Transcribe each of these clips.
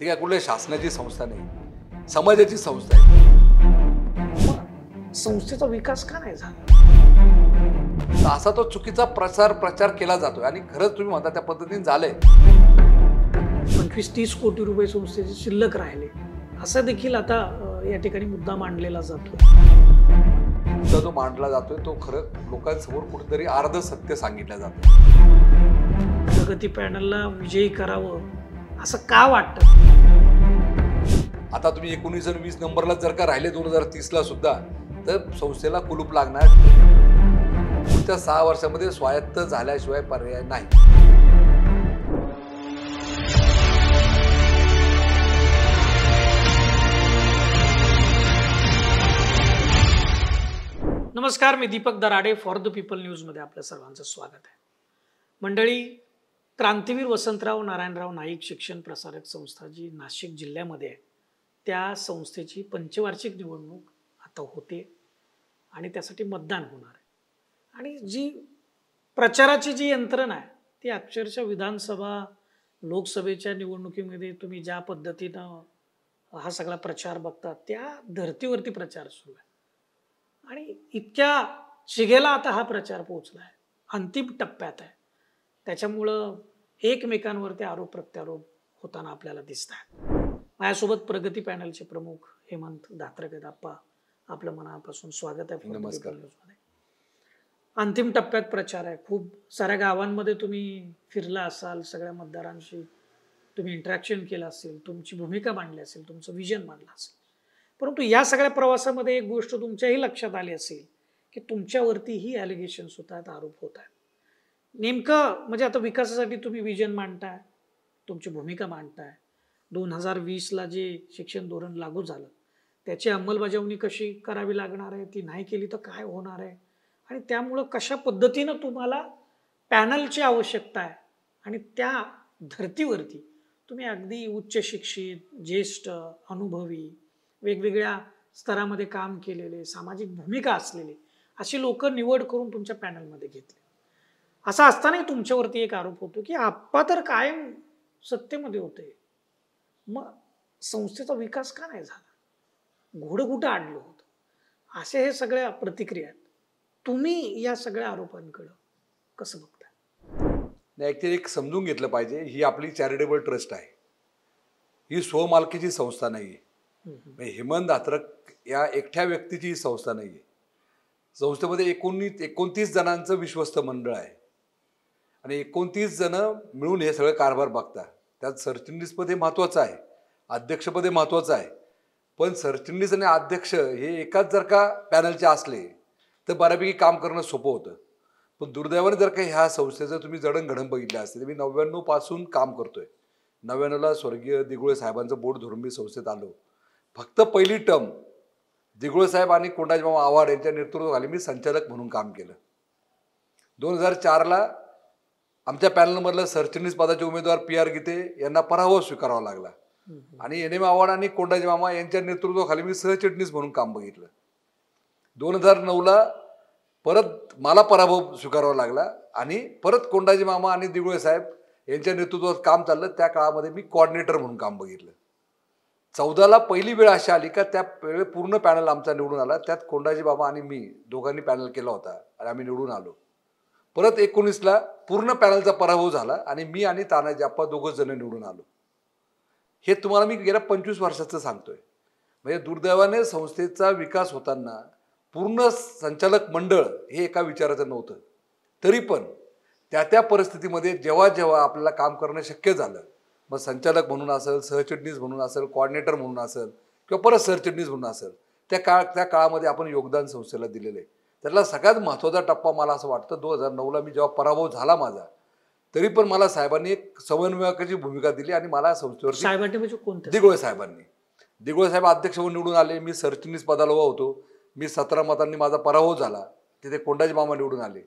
ती काय कुठल्या शासनाची संस्था नाही, समाजाची संस्था आहे. मग संस्थेचा विकास का नाही झाला? तर असा तो चुकीचा प्रचार केला जातोय आणि खरंच तुम्ही म्हणता त्या पद्धतीने झालंय. 25-30 कोटी रुपये संस्थेचे शिल्लक राहिले, असा देखील आता या ठिकाणी मुद्दा मांडलेला जातो. मुद्दा जो मांडला जातोय तो खरं लोकांसमोर कुठेतरी अर्ध सत्य सांगितलं जातं. प्रगती पॅनलला विजयी करावं असं का वाटतं? आता तुम्ही 19 आणि 20 नंबरला जर का राहिले 2030ला सुद्धा, तर संस्थेला कुलूप लागणार. पुढच्या 6 वर्षामध्ये स्वायत्त झाल्याशिवाय पर्याय नाही. नमस्कार, मी Deepak Darade, for the people न्यूजमध्ये आपल्या सर्वांचं स्वागत आहे. मंडळी, क्रांतीवीर वसंतराव नारायणराव नाईक शिक्षण प्रसारक संस्था जी नाशिक जिल्ह्यामध्ये आहे, त्या संस्थेची पंचवार्षिक निवडणूक आता होते आणि त्यासाठी मतदान होणार आहे. आणि जी प्रचाराची जी यंत्रणा आहे ती अक्षरशः विधानसभा लोकसभेच्या निवडणुकीमध्ये तुम्ही ज्या पद्धतीनं हा सगळा प्रचार बघता त्या धर्तीवरती प्रचार सुरू आहे. आणि इतक्या शिगेला आता हा प्रचार पोहोचला आहे, अंतिम टप्प्यात आहे. त्याच्यामुळं एकमेकांवरती आरोप प्रत्यारोप होताना आपल्याला दिसत आहेत. माझ्यासोबत प्रगती पॅनलचे प्रमुख हेमंत दात्रगत आप्पा, आपलं मनापासून स्वागत आहे. नमस्कार. अंतिम टप्प्यात प्रचार आहे. खूप साऱ्या गावांमध्ये तुम्ही फिरला असाल, सगळ्या मतदारांशी तुम्ही इंटरॅक्शन केलं असेल, तुमची भूमिका मांडली असेल, तुमचं विजन मांडलं असेल. परंतु या सगळ्या प्रवासामध्ये एक गोष्ट तुमच्याही लक्षात आली असेल की तुमच्यावरती ही ॲलिगेशन्स होत आहेत, आरोप होत आहेत. नेमकं म्हणजे आता विकासासाठी तुम्ही विजन मांडताय, तुमची भूमिका मांडताय. 2020ला जे शिक्षण धोरण लागू झालं त्याची अंमलबजावणी कशी करावी लागणार आहे, ती नाही केली तर काय होणार आहे, आणि त्यामुळं कशा पद्धतीनं तुम्हाला पॅनलची आवश्यकता आहे. आणि त्या धर्तीवरती तुम्ही अगदी उच्च शिक्षित, ज्येष्ठ, अनुभवी, वेगवेगळ्या स्तरामध्ये काम केलेले, सामाजिक भूमिका असलेले अशी लोक निवड करून तुमच्या पॅनलमध्ये घेतले. असं असतानाही तुमच्यावरती एक आरोप होतो की आप्पा तर कायम सत्तेमध्ये होते, मग संस्थेचा विकास का नाही झाला, घोडं कुठं आणलं होतं, असे हे सगळ्या प्रतिक्रिया आहेत. तुम्ही या सगळ्या आरोपांकडं कसं बघताय? नाही, ॲक्च्युली एक समजून घेतलं पाहिजे, ही आपली चॅरिटेबल ट्रस्ट आहे, ही स्वमालकीची संस्था नाही आहे. हेमंत दात्रक या एकट्या व्यक्तीची ही संस्था नाही आहे. संस्थेमध्ये 29 जणांचं विश्वस्त मंडळ आहे आणि 29 जण मिळून हे सगळं कारभार बघतात. त्यात सरचिटणीसपद हे महत्त्वाचं आहे, अध्यक्षपद हे महत्त्वाचं आहे. पण सरचिटणीस आणि अध्यक्ष हे एकाच जर का पॅनलचे असले तर बऱ्यापैकी काम करणं सोपं होतं. पण दुर्दैवाने जर का ह्या संस्थेचं तुम्ही जडणघडण बघितलं असते, तर मी 99 पासून काम करतोय. 99ला स्वर्गीय दिघोळे साहेबांचं बोर्ड धरून मी संस्थेत आलो. फक्त पहिली टर्म दिघोळे साहेब आणि कोंडाजीमामा आव्हाड यांच्या नेतृत्वाखाली मी संचालक म्हणून काम केलं. 2004ला आमच्या पॅनलमधलं सरचिटणीस पदाचे उमेदवार PR गीते यांना पराभव स्वीकारावा लागला आणि NM आव्हाड आणि कोंडाजीमामा यांच्या नेतृत्वाखाली मी सहचिटणीस म्हणून काम बघितलं. 2009ला परत मला पराभव स्वीकारावा लागला आणि परत कोंडाजीमामा आणि दिघोळे साहेब यांच्या नेतृत्वात काम चाललं. त्या काळामध्ये मी कोऑर्डिनेटर म्हणून काम बघितलं. 14ला पहिली वेळ अशी आली का त्या वेळे पूर्ण पॅनल आमचा निवडून आला. त्यात कोंडाजी बाबा आणि मी दोघांनी पॅनल केला होता आणि आम्ही निवडून आलो. परत 19ला पूर्ण पॅनलचा पराभव झाला आणि मी आणि तानाजी आप्पा दोघं जण निवडून आलो. हे तुम्हाला मी गेल्या 25 वर्षाचं सांगतोय. म्हणजे दुर्दैवाने संस्थेचा विकास होताना पूर्ण संचालक मंडळ हे एका विचाराचं नव्हतं. तरी पण त्या परिस्थितीमध्ये जेव्हा जेव्हा आपल्याला काम करणं शक्य झालं, मग संचालक म्हणून असेल, सहचिटणीस म्हणून असेल, कोऑर्डिनेटर म्हणून असेल किंवा परत सरचिटणीस म्हणून असेल, त्या काळामध्ये आपण योगदान संस्थेला दिलेलं आहे. त्यातला सगळ्यात महत्त्वाचा टप्पा मला असं वाटतं 2009ला मी जेव्हा पराभव झाला माझा, तरी पण मला साहेबांनी एक समन्वयकाची भूमिका दिली आणि मला संस्थेवरती दिघोळे साहेबांनी दिघोळे साहेब अध्यक्ष म्हणून निवडून आले. मी सरचिटणीस पदाला उभा होतो. मी 17 मतांनी माझा पराभव झाला. तिथे कोंडाजी मामा निवडून आले.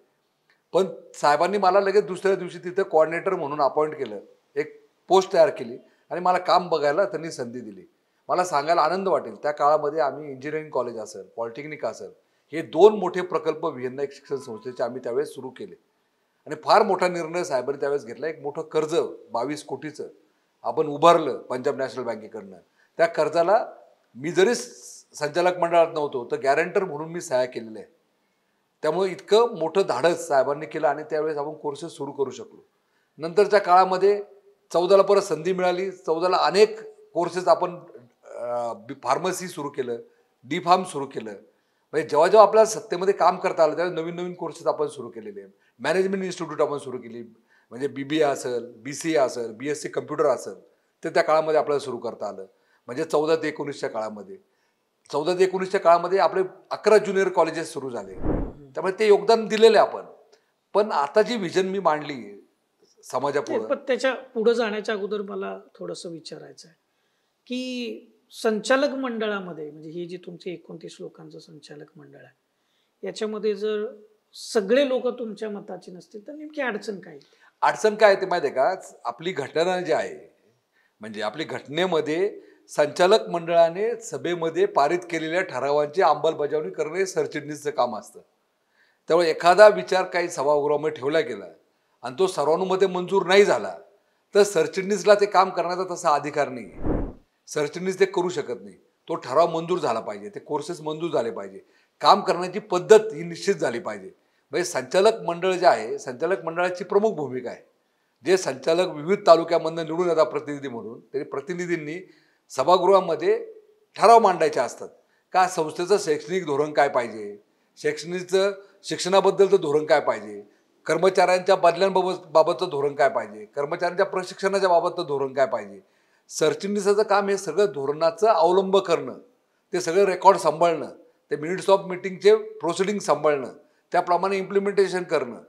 पण साहेबांनी मला लगेच दुसऱ्या दिवशी तिथे कोऑर्डिनेटर म्हणून अपॉइंट केलं, एक पोस्ट तयार केली आणि मला काम बघायला त्यांनी संधी दिली. मला सांगायला आनंद वाटेल, त्या काळामध्ये आम्ही इंजिनिअरिंग कॉलेज असेल, पॉलिटेक्निक असेल, हे 2 मोठे प्रकल्प विहंनायक शिक्षण संस्थेचे आम्ही त्यावेळेस सुरू केले आणि फार मोठा निर्णय साहेबांनी त्यावेळेस घेतला. एक मोठं कर्ज 22 कोटीचं आपण उभारलं पंजाब नॅशनल बँकेकडनं, त्या कर्जाला मी जरी संचालक मंडळात नव्हतो तर गॅरंटर म्हणून मी सह्या केलेल्या आहे. त्यामुळे इतकं मोठं धाडस साहेबांनी केलं आणि त्यावेळेस आपण कोर्सेस सुरू करू शकलो. नंतरच्या काळामध्ये 14ला परत संधी मिळाली. 14ला अनेक कोर्सेस आपण फार्मसी सुरू केलं, डी फार्म सुरू केलं. म्हणजे जेव्हा जेव्हा आपल्याला सत्तेमध्ये काम करता आलं त्यावेळेस नवीन नवीन कोर्सेस आपण सुरू केलेले आहे. मॅनेजमेंट इन्स्टिट्यूट आपण सुरू केली, म्हणजे BBA असेल, BCA असेल, BSc कम्प्युटर असेल, ते त्या काळामध्ये आपल्याला सुरू करता आलं. म्हणजे 14 ते 19च्या काळामध्ये 14 ते 19च्या काळामध्ये आपले 11 ज्युनियर कॉलेजेस सुरू झाले. त्यामुळे ते योगदान दिलेलं आहे आपण. पण आता जी व्हिजन मी मांडली समाजापुढे, पण त्याच्या पुढे जाण्याच्या अगोदर मला थोडंसं विचारायचं आहे की संचालक मंडळामध्ये, म्हणजे ही जी तुमची 29 लोकांचं संचालक मंडळ आहे, याच्यामध्ये जर सगळे लोक तुमच्या मताची नसतील तर नेमकी अडचण काय? अडचण काय ते माहिती आहे का? आपली घटना जी आहे, म्हणजे आपली घटनेमध्ये संचालक मंडळाने सभेमध्ये पारित केलेल्या ठरावांची अंमलबजावणी करणं हे सरचिटणीसचं काम असतं. त्यामुळे एखादा विचार काही सभागृहामध्ये ठेवला गेला आणि तो सर्वानुमते मंजूर नाही झाला तर सरचिटणीसला ते काम करण्याचा तसा अधिकार नाही. सरचिटणीस ते करू शकत नाही. तो ठराव मंजूर झाला पाहिजे, ते कोर्सेस मंजूर झाले पाहिजे, काम करण्याची पद्धत ही निश्चित झाली पाहिजे. म्हणजे संचालक मंडळ जे आहे, संचालक मंडळाची प्रमुख भूमिका आहे. जे संचालक विविध तालुक्यामधून निवडून येतात प्रतिनिधी म्हणून, तरी प्रतिनिधींनी सभागृहामध्ये ठराव मांडायचे असतात. का संस्थेचं शैक्षणिक धोरण काय पाहिजे, शिक्षणाबद्दलचं धोरण काय पाहिजे, कर्मचाऱ्यांच्या बदल्यांबाबतचं धोरण काय पाहिजे, कर्मचाऱ्यांच्या प्रशिक्षणाच्या बाबतचं धोरण काय पाहिजे. सरचिटणीसाचं काम हे सगळं धोरणाचं अवलंब करणं, ते सगळं रेकॉर्ड सांभाळणं, ते मिनिट्स ऑफ मीटिंगचे प्रोसिडिंग सांभाळणं, त्याप्रमाणे इम्प्लिमेंटेशन करणं,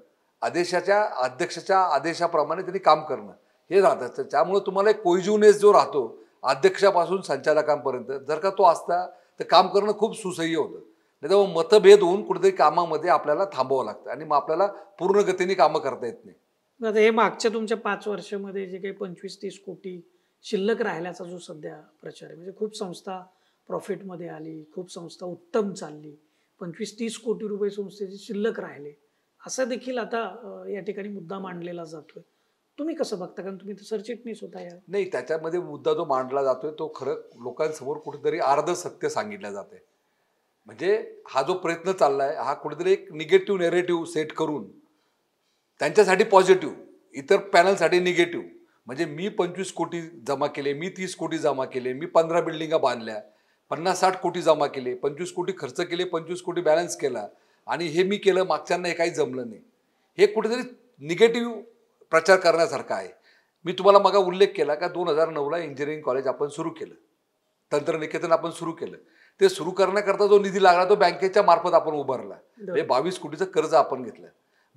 आदेशाच्या अध्यक्षाच्या आदेशाप्रमाणे त्यांनी काम करणं हे राहतं. त्यामुळे तुम्हाला एक कोहिजिव्हनेस जो राहतो अध्यक्षापासून संचालकांपर्यंत, जर का तो असता तर काम करणं खूप सुसह्य होतं. नाही तर मतभेद होऊन कुठेतरी कामामध्ये आपल्याला थांबावं लागतं आणि मग आपल्याला पूर्ण गतीने कामं करता येत नाही. आता हे मागच्या तुमच्या 5 वर्षामध्ये जे काही 25-30 कोटी शिल्लक राहिल्याचा जो सध्या प्रचार आहे, म्हणजे खूप संस्था प्रॉफिटमध्ये आली, खूप संस्था उत्तम चालली, 25-30 कोटी रुपये संस्थेचे शिल्लक राहिले, असं देखील आता या ठिकाणी मुद्दा मांडलेला जातोय. तुम्ही कसं बघता? कारण तुम्ही तर सरचिटणीस होता या. नाही, त्याच्यामध्ये मुद्दा जो मांडला जातोय तो खरं लोकांसमोर कुठेतरी अर्ध सत्य सांगितलं जाते. म्हणजे हा जो प्रयत्न चाललाय हा कुठेतरी एक निगेटिव्ह नेरेटिव्ह सेट करून त्यांच्यासाठी पॉझिटिव्ह, इतर पॅनलसाठी निगेटिव्ह. म्हणजे मी 25 कोटी जमा केले, मी 30 कोटी जमा केले, मी 15 बिल्डिंगा बांधल्या, 50-60 कोटी जमा केले, 25 कोटी खर्च केले, 25 कोटी बॅलन्स केला आणि हे मी केलं, मागच्यांना हे काही जमलं नाही. हे कुठेतरी निगेटिव्ह प्रचार करण्यासारखा आहे. मी तुम्हाला मग उल्लेख केला का 2009ला इंजिनिअरिंग कॉलेज आपण सुरू केलं, तंत्रनिकेतन आपण सुरू केलं. ते सुरू करण्याकरता जो निधी लागला तो बँकेच्या मार्फत आपण उभारला. म्हणजे 22 कोटीचं कर्ज आपण घेतलं.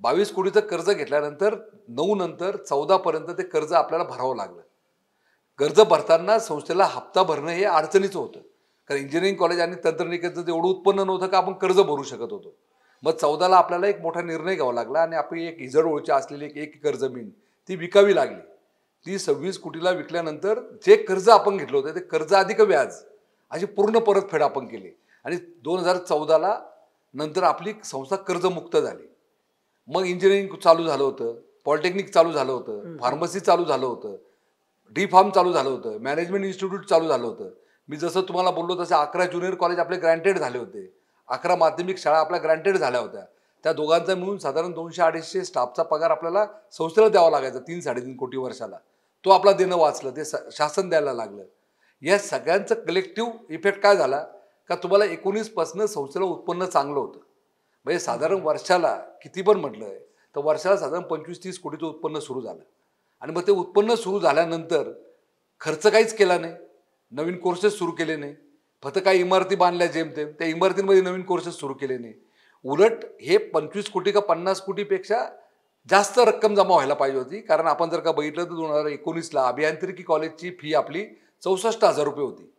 22 कोटीचं कर्ज घेतल्यानंतर 9 नंतर 14 पर्यंत ते कर्ज आपल्याला भरावं लागलं. कर्ज भरताना संस्थेला हप्ता भरणं हे अडचणीचं होतं, कारण इंजिनिअरिंग कॉलेज आणि तंत्रनिकेतन एवढं उत्पन्न नव्हतं का आपण कर्ज भरू शकत होतो. मग 14ला आपल्याला एक मोठा निर्णय घ्यावा लागला आणि आपली एक इजड ओळची असलेली एक एकर जमीन ती विकावी लागली. ती 26 कोटीला विकल्यानंतर जे कर्ज आपण घेतलं होतं ते कर्ज अधिक व्याज अशी पूर्ण परतफेड आपण केली आणि 2014ला नंतर आपली संस्था कर्जमुक्त झाली. मग इंजिनिअरिंग चालू झालं होतं, पॉलिटेक्निक चालू झालं होतं, फार्मसी चालू झालं होतं, डी फार्म चालू झालं होतं, मॅनेजमेंट इन्स्टिट्यूट चालू झालं होतं. मी जसं तुम्हाला बोललो तसं 11 ज्युनियर कॉलेज आपले ग्रँटेड झाले होते, 11 माध्यमिक शाळा आपल्या ग्रँटेड झाल्या होत्या. त्या दोघांचा मिळून साधारण 200-250 स्टाफचा पगार आपल्याला संस्थेला द्यावा लागायचा 3-3.5 कोटी वर्षाला. तो आपला देणं वाचलं, ते शासन द्यायला लागलं. या सगळ्यांचं कलेक्टिव्ह इफेक्ट काय झाला का तुम्हाला 19पासून संस्थेला उत्पन्न चांगलं होतं. म्हणजे साधारण वर्षाला किती पण म्हटलं तर वर्षाला साधारण 25-30 कोटीचं उत्पन्न सुरू झालं. आणि मग ते उत्पन्न सुरू झाल्यानंतर खर्च काहीच केला नाही, नवीन कोर्सेस सुरू केले नाही, फक्त काही इमारती बांधल्या जेमतेम, त्या इमारतींमध्ये नवीन कोर्सेस सुरू केले नाही. उलट हे 25 कोटी का 50 कोटीपेक्षा जास्त रक्कम जमा व्हायला पाहिजे होती. कारण आपण जर का बघितलं तर 2019ला अभियांत्रिकी कॉलेजची फी आपली 64,000 रुपये होती.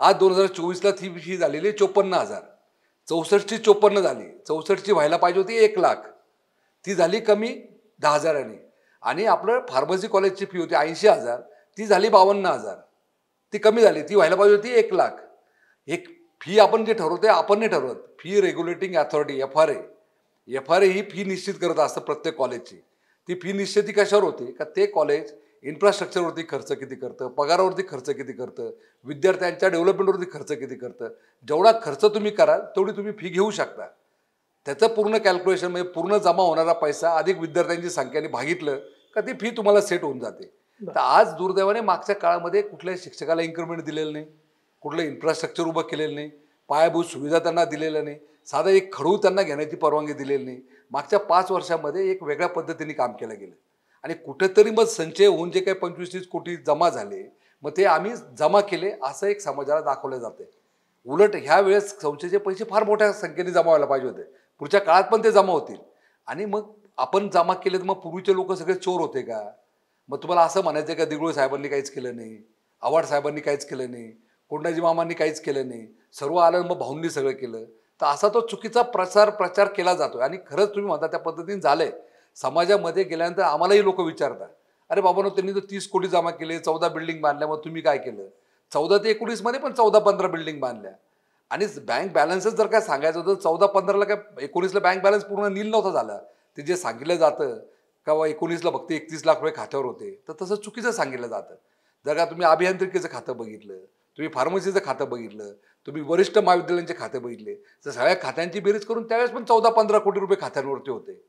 आज 2024ला ती फी झालेली 54,000. 64ची 54 झाली, 64ची व्हायला पाहिजे होती 1,00,000, ती झाली कमी 10,000. आणि आपलं फार्मसी कॉलेजची फी होती 80,000, ती झाली 52,000, ती कमी झाली, ती व्हायला पाहिजे होती 1,00,000. एक फी आपण जे ठरवते आपण नाही ठरवत, फी रेग्युलेटिंग अथॉरिटी FRA ही फी निश्चित करत असतं प्रत्येक कॉलेजची. ती फी निश्चिती कशावर होते का ते कॉलेज इन्फ्रास्ट्रक्चरवरती खर्च किती करतं, पगारावरती खर्च किती करतं, विद्यार्थ्यांच्या डेव्हलपमेंटवरती खर्च किती करतं. जेवढा खर्च तुम्ही कराल तेवढी तुम्ही फी घेऊ शकता. त्याचं पूर्ण कॅल्क्युलेशन म्हणजे पूर्ण जमा होणारा पैसा अधिक विद्यार्थ्यांची संख्येने भागितलं का ती फी तुम्हाला सेट होऊन जाते. तर आज दुर्दैवाने मागच्या काळामध्ये कुठल्याही शिक्षकाला इन्क्रिमेंट दिलेलं नाही, कुठलं इन्फ्रास्ट्रक्चर उभं केलेलं नाही, पायाभूत सुविधा त्यांना दिलेल्या नाही, साधा एक खडू त्यांना घेण्याची परवानगी दिलेली नाही. मागच्या 5 वर्षामध्ये एक वेगळ्या पद्धतीने काम केलं गेलं आणि कुठेतरी मग संचय होऊन जे काही 25-30 कोटी जमा झाले, मग ते आम्ही जमा केले असं एक समाजाला दाखवलं जाते. उलट ह्या वेळेस संस्थेचे पैसे फार मोठ्या संख्येने जमा व्हायला पाहिजे होते. पुढच्या काळात पण ते जमा होतील आणि मग आपण जमा केले तर मग पूर्वीचे लोक सगळे चोर होते का? मग तुम्हाला असं म्हणायचं का दिगुळे साहेबांनी काहीच केलं नाही, आव्हाड साहेबांनी काहीच केलं नाही, कोंडाजी मामांनी काहीच केलं नाही, सर्व आलं मग भाऊंनी सगळं केलं? तर असा तो चुकीचा प्रचार केला जातोय. आणि खरंच तुम्ही म्हणता त्या पद्धतीने झालंय. समाजामध्ये गेल्यानंतर आम्हालाही लोक विचारतात, अरे बाबांनो त्यांनी तर 30 कोटी जमा केले, 14 बिल्डिंग बांधल्या, मग तुम्ही काय केलं? 14 ते 19 मध्ये पण 14-15 बिल्डिंग बांधल्या. आणि बँक बॅलन्सच जर काय सांगायचं होतं 14-15ला काय 19ला बँक बॅलन्स पूर्ण नील नव्हता झाला. ते जे सांगितलं जातं का 19ला फक्त 31 लाख रुपये खात्यावर होते, तर तसं चुकीचं सांगितलं जातं. जर का तुम्ही अभियांत्रिकीचं खातं बघितलं, तुम्ही फार्मसीचं खातं बघितलं, तुम्ही वरिष्ठ महाविद्यालयांचे खाते बघितले, तर सगळ्या खात्यांची बेरीज करून त्यावेळेस पण 14-15 कोटी रुपये खात्यांवरती होते.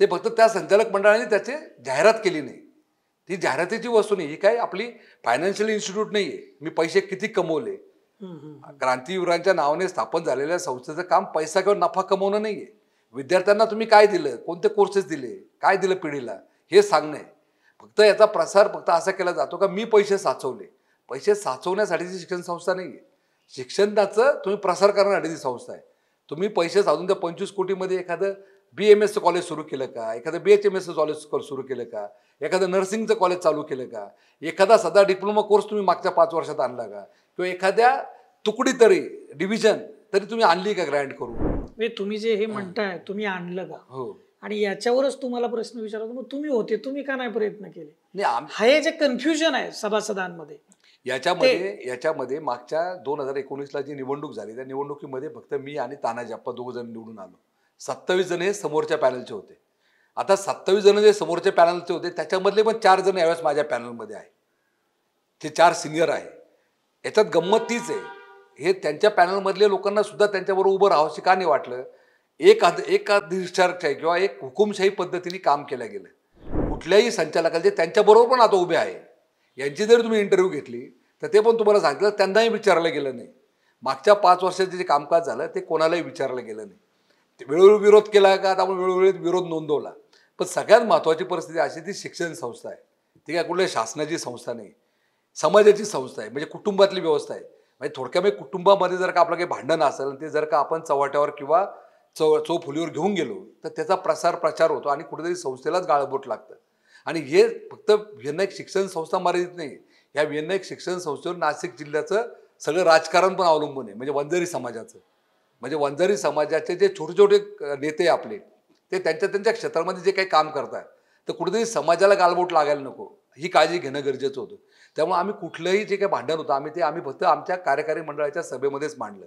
ते फक्त त्या संचालक मंडळाने त्याची जाहिरात केली नाही. ती जाहिरातीची वस्तू नाही. ही काय आपली फायनान्शियल इन्स्टिट्यूट नाही आहे. मी पैसे किती कमवले. क्रांतीवीरांच्या नावाने स्थापन झालेल्या संस्थेचं काम पैसा किंवा नफा कमवणं नाही आहे. विद्यार्थ्यांना तुम्ही काय दिलं, कोणते कोर्सेस दिले, काय दिलं पिढीला, हे सांगणं आहे. फक्त याचा प्रसार फक्त असा केला जातो का मी पैसे साचवले. पैसे साचवण्यासाठीची शिक्षण संस्था नाही आहे. शिक्षणाचं तुम्ही प्रसार करण्यासाठीची संस्था आहे. तुम्ही पैसे साचवून त्या 25 कोटीमध्ये एखादं BMSचं कॉलेज सुरू केलं का, एखादं BHMSचं कॉलेज सुरू केलं का, एखादं नर्सिंगचं कॉलेज चालू केलं का, एखादा सदा डिप्लोमा कोर्स तुम्ही मागच्या 5 वर्षात आणला का, किंवा एखाद्या तुकडी तरी डिव्हिजन तरी तुम्ही आणली का ग्रँड करून? म्हणजे तुम्ही जे हे म्हणताय तुम्ही आणलं का, हो. आणि याच्यावरच तुम्हाला प्रश्न विचारतो, मग तुम्ही होते, तुम्ही का नाही प्रयत्न केले? नाही, हे जे कन्फ्युजन आहे सभासदांमध्ये, याच्यामध्ये मागच्या 2019ला जी निवडणूक झाली त्या निवडणुकीमध्ये फक्त मी आणि तानाजी आप्पा 2 जण निवडून आलो. 27 जण हे समोरच्या पॅनलचे होते. आता 27 जण जे समोरच्या पॅनलचे होते त्याच्यामधले पण 4 जण यावेळेस माझ्या पॅनलमध्ये आहे. ते 4 सिनियर आहे. याच्यात गंमत तीच आहे, हे त्यांच्या पॅनलमधल्या लोकांना सुद्धा त्यांच्याबरोबर उभं राहावंशी का नाही वाटलं? एक अधिष्ठारशाही किंवा एक हुकुमशाही पद्धतीने काम केलं गेलं. कुठल्याही संचालकाला जे त्यांच्याबरोबर पण आता उभे आहे, यांची जर तुम्ही इंटरव्ह्यू घेतली तर ते पण तुम्हाला सांगितलं त्यांनाही विचारलं गेलं नाही. मागच्या 5 वर्षाचे जे कामकाज झालं ते कोणालाही विचारलं गेलं नाही. वेळोवेळी विरोध केला का, आता आपण वेळोवेळी विरोध नोंदवला. पण सगळ्यात महत्त्वाची परिस्थिती अशी, ती शिक्षण संस्था आहे. ती काय कुठल्या शासनाची संस्था नाही, समाजाची संस्था आहे. म्हणजे कुटुंबातली व्यवस्था आहे. म्हणजे थोडक्यामध्ये कुटुंबामध्ये जर का आपलं काही भांडण असेल ते जर का आपण चव्हाट्यावर किंवा चौफुलीवर घेऊन गेलो तर त्याचा प्रचार होतो आणि कुठेतरी संस्थेलाच गाळबोट लागतं. आणि हे फक्त विनायक शिक्षण संस्था मर्यादित नाही. या विनायक शिक्षण संस्थेवर नाशिक जिल्ह्याचं सगळं राजकारण पण अवलंबून आहे. म्हणजे वंजारी समाजाचं, म्हणजे वंजारी समाजाचे जे छोटे छोटे नेते आपले, ते त्यांच्या क्षेत्रामध्ये जे काही काम करतात, तर कुठेतरी समाजाला गालबोट लागायला नको, ही काळजी घेणं गरजेचं होतं. त्यामुळे आम्ही कुठलंही जे काही भांडण होतं आम्ही फक्त आमच्या कार्यकारी मंडळाच्या सभेमध्येच मांडलं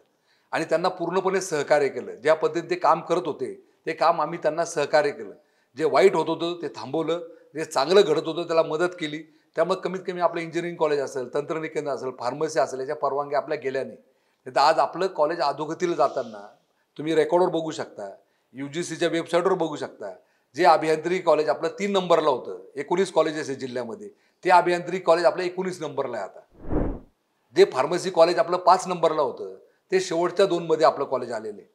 आणि त्यांना पूर्णपणे सहकार्य केलं. ज्या पद्धतीने ते काम करत होते ते काम आम्ही त्यांना सहकार्य केलं. जे वाईट होत होतं ते थांबवलं, जे चांगलं घडत होतं त्याला मदत केली. त्यामुळे कमीत कमी आपलं इंजिनिअरिंग कॉलेज असेल, तंत्रज्ञान केंद्र असेल, फार्मसी असेल, याच्या परवानग्या आपल्या गेल्या नाही. तर आज आपलं कॉलेज अधोगतीला जाताना तुम्ही रेकॉर्डवर बघू शकता, UGCच्या वेबसाईटवर बघू शकता. जे अभियांत्रिकी कॉलेज आपलं 3 नंबरला होतं, 19 कॉलेजेस आहे जिल्ह्यामध्ये, ते अभियांत्रिकी कॉलेज आपलं 19 नंबरला आहे आता. जे फार्मसी कॉलेज आपलं 5 नंबरला होतं ते शेवटच्या 2 मध्ये आपलं कॉलेज आलेलं आहे.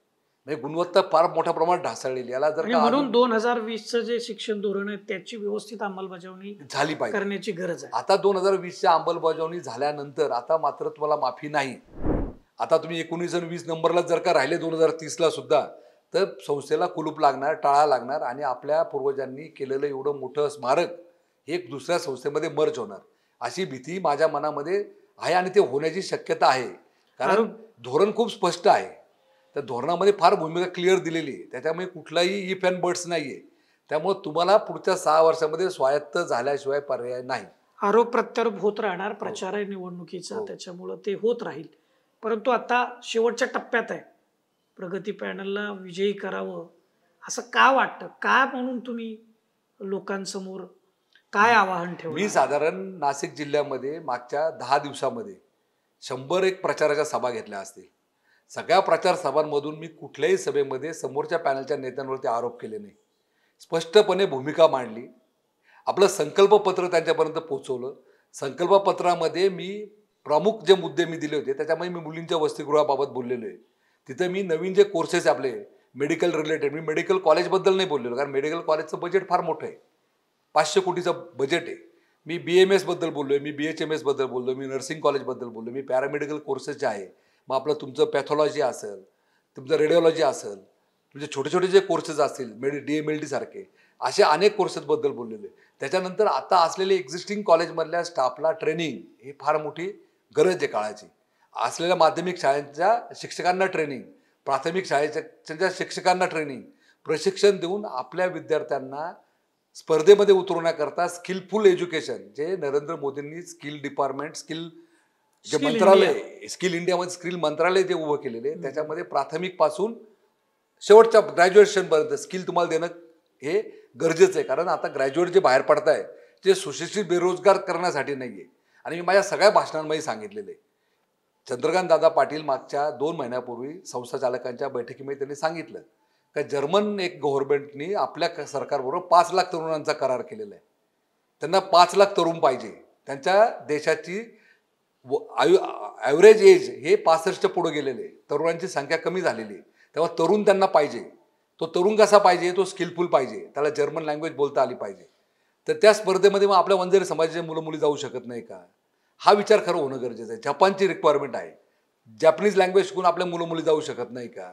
म्हणजे गुणवत्ता फार मोठ्या प्रमाणात ढासळलेली. याला जर का म्हणून 2020चं जे शिक्षण धोरण आहे त्याची व्यवस्थित अंमलबजावणी झाली पाहिजे, करण्याची गरज आहे. आता 2020च्या अंमलबजावणी झाल्यानंतर आता मात्र तुम्हाला माफी नाही. आता तुम्ही 19 आणि 20 नंबरला जर का राहिले 2030ला सुद्धा, तर संस्थेला कुलूप लागणार, टाळा लागणार आणि आपल्या पूर्वजांनी केलेलं एवढं मोठं स्मारक हे दुसऱ्या संस्थेमध्ये मर्ज होणार, अशी भीती माझ्या मनामध्ये आहे आणि ते होण्याची शक्यता आहे. कारण धोरण खूप स्पष्ट आहे. त्या धोरणामध्ये फार भूमिका क्लिअर दिलेली आहे. त्याच्यामुळे कुठलाही इफ अँड बट्स नाही आहे. त्यामुळे तुम्हाला पुढच्या 6 वर्षामध्ये स्वायत्त झाल्याशिवाय पर्याय नाही. आरोप प्रत्यारोप होत राहणार, प्रचार आहे निवडणुकीचा, त्याच्यामुळं ते होत राहील. परंतु आता शेवटच्या टप्प्यात आहे, प्रगती पॅनलला विजयी करावं असं का वाटतं? का म्हणून तुम्ही लोकांसमोर काय आवाहन ठेवलं? मी साधारण नाशिक जिल्ह्यामध्ये मागच्या 10 दिवसामध्ये 101 प्रचाराच्या सभा घेतल्या असतील. सगळ्या प्रचार सभांमधून मी कुठल्याही सभेमध्ये समोरच्या पॅनलच्या नेत्यांवरती आरोप केले नाही. स्पष्टपणे भूमिका मांडली. आपलं संकल्पपत्र त्यांच्यापर्यंत पोहोचवलं. संकल्पपत्रामध्ये मी प्रमुख जे मुद्दे मी दिले होते त्याच्यामध्ये मी मुलींच्या वसतिगृहाबाबत बोललेलो आहे. तिथे मी नवीन जे कोर्सेस आपले मेडिकल रिलेटेड, मी मेडिकल कॉलेजबद्दल नाही बोललेलो, कारण मेडिकल कॉलेजचं बजेट फार मोठं आहे. 500 कोटीचं बजेट आहे. मी BMS बद्दल बोललोय, मी BHMS बद्दल बोललो, मी नर्सिंग कॉलेजबद्दल बोललो, मी पॅरामेडिकल कोर्सेस जे आहे, मग आपलं तुमचं पॅथॉलॉजी असेल, तुमचं रेडिओलॉजी असेल, तुमचे छोटे छोटे जे कोर्सेस असतील DMLT सारखे, असे अनेक कोर्सेसबद्दल बोललेले. त्याच्यानंतर आता असलेले एक्झिस्टिंग कॉलेजमधल्या स्टाफला ट्रेनिंग ही फार मोठी गरज आहे काळाची. असलेल्या माध्यमिक शाळांच्या शिक्षकांना ट्रेनिंग, प्राथमिक शाळेच्या शिक्षकांना ट्रेनिंग, प्रशिक्षण देऊन आपल्या विद्यार्थ्यांना स्पर्धेमध्ये उतरवण्याकरता स्किलफुल एज्युकेशन, जे नरेंद्र मोदींनी स्किल डिपार्टमेंट, जे मंत्रालय, स्किल इंडियामध्ये स्किल मंत्रालय जे उभं केलेले, त्याच्यामध्ये प्राथमिक पासून शेवटच्या ग्रॅज्युएशनपर्यंत स्किल तुम्हाला देणं हे गरजेचं आहे. कारण आता ग्रॅज्युएट जे बाहेर पडताय ते सुशिक्षित बेरोजगार करण्यासाठी नाही आहे. आणि मी माझ्या सगळ्या भाषणांमध्ये सांगितलेलं आहे. चंद्रकांत दादा पाटील मागच्या 2 महिन्यापूर्वी संस्था चालकांच्या बैठकीमध्ये त्यांनी सांगितलं का जर्मन एक गव्हर्नमेंटनी आपल्या सरकारबरोबर 5 लाख तरुणांचा करार केलेला आहे. त्यांना 5 लाख तरुण पाहिजे. त्यांच्या देशाची ॲव्हरेज एज हे 65च्या पुढे गेलेले आहे. तरुणांची संख्या कमी झालेली आहे. तेव्हा तरुण त्यांना पाहिजे. तो तरुण कसा पाहिजे? तो स्किलफुल पाहिजे, त्याला जर्मन लँग्वेज बोलता आली पाहिजे. तर त्या स्पर्धेमध्ये मग आपल्या वंजारी समाजाचे मुलं मुली जाऊ शकत नाही का? हा विचार खरं होणं गरजेचं आहे. जपानची रिक्वायरमेंट आहे, जॅपनीज लँग्वेज शिकून आपल्या मुलं मुली जाऊ शकत नाही का?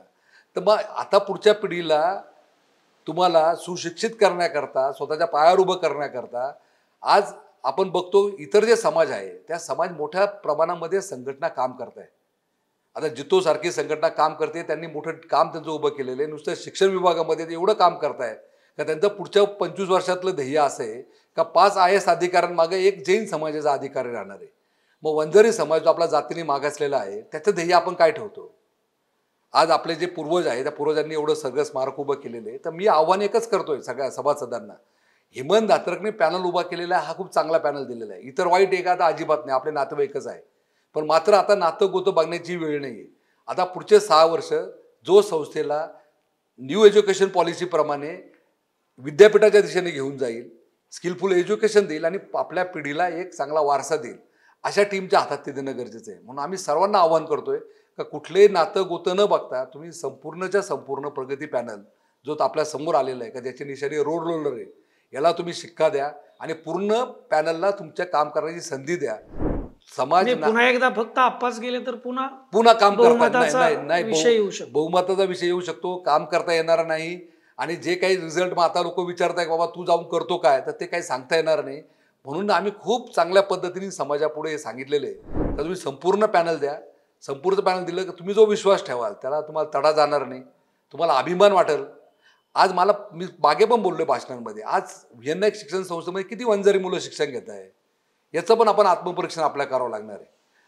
तर मग आता पुढच्या पिढीला तुम्हाला सुशिक्षित करण्याकरता, स्वतःच्या पायावर उभं करण्याकरता आज आपण बघतो इतर जे समाज आहे त्या समाज मोठ्या प्रमाणामध्ये संघटना काम करत आहे. आता जितो सारखी संघटना काम करते, त्यांनी मोठं काम त्यांचं उभं केलेलं आहे. नुसतं शिक्षण विभागामध्ये ते एवढं काम करताय का त्यांचं पुढच्या 25 वर्षातलं ध्येय असं आहे का 5 IAS अधिकाऱ्यांमागे एक जैन समाजाचा अधिकारी राहणार आहे. मग वंजारी समाज जो आपला जातीने मागासलेला आहे त्याचं ध्येय आपण काय ठेवतो? आज आपले जे पूर्वज आहे त्या पूर्वजांनी एवढं सगळं स्मारक उभं केलेलं आहे. तर मी आव्हान एकच करतोय सगळ्या सभासदांना, हेमंत दात्रकने पॅनल उभा केलेला आहे, हा खूप चांगला पॅनल दिलेला आहे. इतर वाईट एखादा अजिबात नाही, आपले नातेवाईकच आहे. पण मात्र आता नातं गोतं बघण्याची वेळ नाही आहे. आता पुढचे 6 वर्ष जो संस्थेला न्यू एज्युकेशन पॉलिसीप्रमाणे विद्यापीठाच्या दिशेने घेऊन जाईल, स्किलफुल एज्युकेशन देईल आणि आपल्या पिढीला एक चांगला वारसा देईल, अशा टीमच्या हातात ते देणं गरजेचं आहे. म्हणून आम्ही सर्वांना आवाहन करतोय का कुठलेही नातं गोतं न बघता तुम्ही संपूर्णच्या संपूर्ण प्रगती पॅनल जो आपल्या समोर आलेला आहे का ज्याची निशाणी रोड रोलर आहे, याला तुम्ही शिक्का द्या आणि पूर्ण पॅनलला तुमच्या काम करण्याची संधी द्या. समाज पुन्हा एकदा फक्त आप्पाच गेले तर पुन्हा काम बहुमताचा विषय येऊ शकतो. बहुमताचा विषय येऊ शकतो, काम करता येणार नाही. आणि जे काही रिझल्ट मग आता लोक विचारताय बाबा तू जाऊन करतो काय, तर ते काही सांगता येणार नाही. म्हणून आम्ही खूप चांगल्या पद्धतीने समाजापुढे हे सांगितलेले आहे तर तुम्ही संपूर्ण पॅनल द्या. संपूर्ण पॅनल दिलं की तुम्ही जो विश्वास ठेवाल त्याला तुम्हाला तडा जाणार नाही, तुम्हाला अभिमान वाटेल. आज मी मागे पण बोललोय भाषणांमध्ये, आज VNX शिक्षण संस्थेमध्ये किती वंजारी मुलं शिक्षण घेत आहे याचं पण आपण आत्मपरीक्षण आपल्याला करावं लागणार आहे.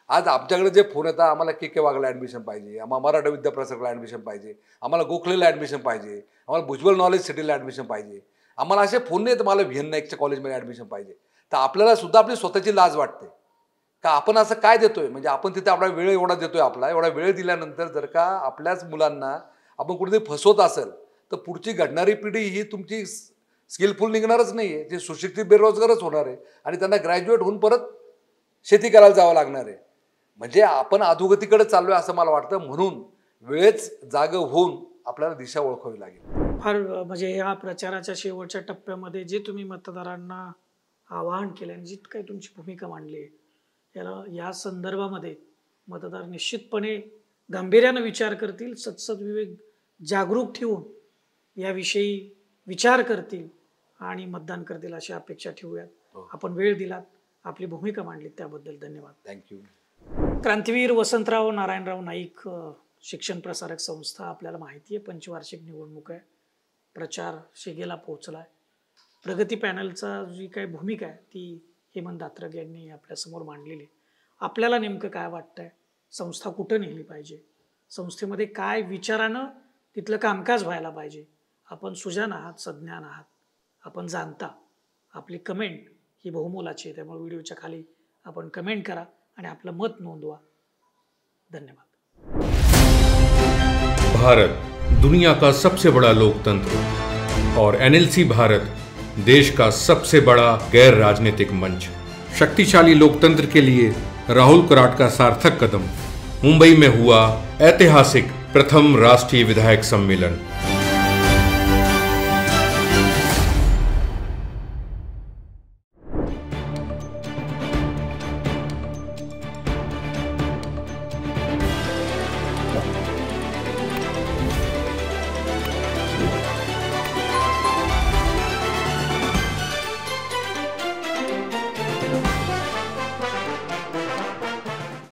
आज आमच्याकडे जे फोन येतात, आम्हाला KK वाघला ॲडमिशन पाहिजे, आम्हाला मराठा विद्याप्रसारकला ॲडमिशन पाहिजे, आम्हाला गोखलेला ॲडमिशन पाहिजे, आम्हाला भुजबळ नॉलेज सिटीला ॲडमिशन पाहिजे, आम्हाला असे फोन नाही तर मला VNXच्या कॉलेजमध्ये ॲडमिशन पाहिजे. तर आपल्याला सुद्धा आपली स्वतःची लाज वाटते का आपण असं काय देतोय. म्हणजे आपण तिथे आपला वेळ एवढा देतोय, आपला एवढा वेळ दिल्यानंतर जर का आपल्याच मुलांना आपण कुठेतरी फसवत असेल तर पुढची घडणारी पिढी ही तुमची स्किलफुल निघणारच नाही आहे, ते सुशिक्षित बेरोजगारच होणार आहे आणि त्यांना ग्रॅज्युएट होऊन परत शेती करायला जावं लागणार आहे. म्हणजे आपण अधोगतीकडे चाललोय असं मला वाटतं. म्हणून वेळेच जागं होऊन आपल्याला दिशा ओळखावी लागेल. फार म्हणजे या प्रचाराच्या शेवटच्या टप्प्यामध्ये जे तुम्ही मतदारांना आवाहन केलं आणि जी काही तुमची भूमिका मांडली या संदर्भामध्ये मतदार निश्चितपणे गांभीर्यानं विचार करतील, सत्सद विवेक जागरूक ठेवून याविषयी विचार करतील आणि मतदान करतील अशी अपेक्षा ठेवूयात. आपण वेळ दिलात, आपली भूमिका मांडलीत त्याबद्दल धन्यवाद. थँक्यू. क्रांतीवीर वसंतराव नारायणराव नाईक शिक्षण प्रसारक संस्था, आपल्याला माहिती आहे पंचवार्षिक निवडणूक आहे, प्रचार शिगेला पोहोचलाय. प्रगती पॅनलचा जी काही भूमिका आहे ती हेमंत दात्रक यांनी आपल्यासमोर मांडलेली. आपल्याला नेमकं काय वाटतंय, संस्था कुठं नेली पाहिजे, संस्थेमध्ये काय विचारानं तिथलं कामकाज व्हायला पाहिजे. आपण सुजाण आहात, सज्ञान आहात, आपण जाणता. आपली कमेंट ही बहुमोलाची आहे. त्यामुळे व्हिडिओच्या खाली आपण कमेंट करा आणि आपलं मत नोंदवा. धन्यवाद. भारत दुनिया का सबसे बड़ा लोकतंत्र और एनएलसी भारत देश का सबसे बड़ा गैर राजनीतिक मंच. शक्तिशाली लोकतंत्र के लिए राहुल कराट का सार्थक कदम. मुंबई में हुआ ऐतिहासिक प्रथम राष्ट्रीय विधायक सम्मेलन.